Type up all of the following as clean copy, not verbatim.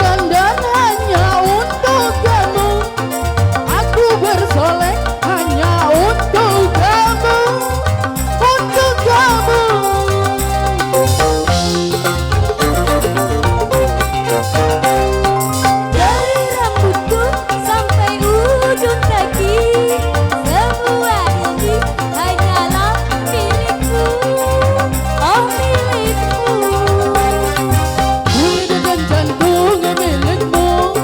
berdandan hanya untuk kamu, aku bersolek hanya untuk kamu, untuk kamu. Dari rambutku sampai ujung kaki, semua ini hanyalah milikmu, oh milikmu. Diri dan jantung milikmu,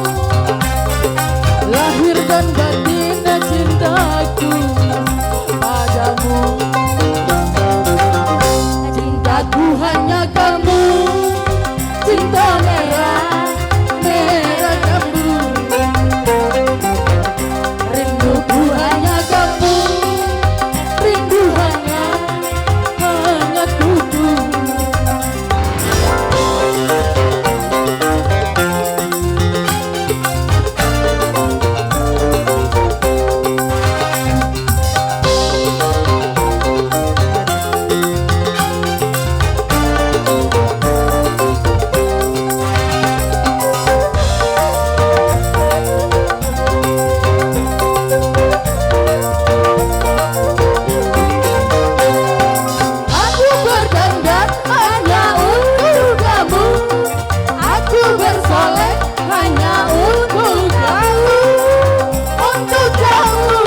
lahir dan batin cintaku padamu. Cintaku hanya kamu, cinta merah, merah jambu. Rinduku hanya kamu, rindu hangat tubuh. Aku berdandan hanya untuk kamu, aku bersolek hanya untuk kamu, untuk kamu.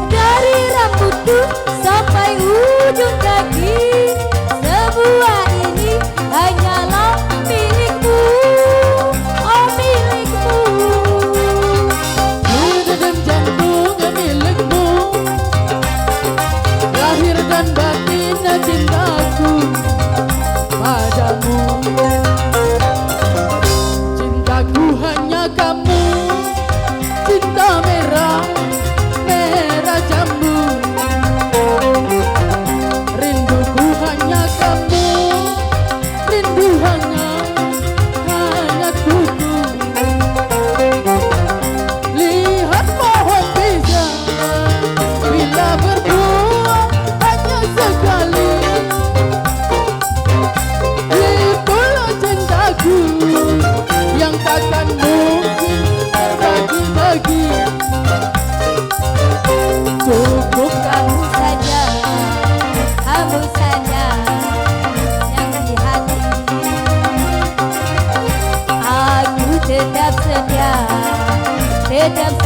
Dari rambutku sampai ujung kaki, semua ini hanyalah milikmu, oh milikmu. Diri dan jantung milikmu, lahir dan batin cintaku padamu. Cintaku hanya kamu, cinta merah, merah jambu. Rinduku hanya kamu, rindu hangat tubuh. Lihat pohon pisang, bila berbuah hanya sekali. Itulah cintaku yang takkan mungkin terbagi-bagi. Cukup Kamu saja yang di hati. Aku tetap setia, tetap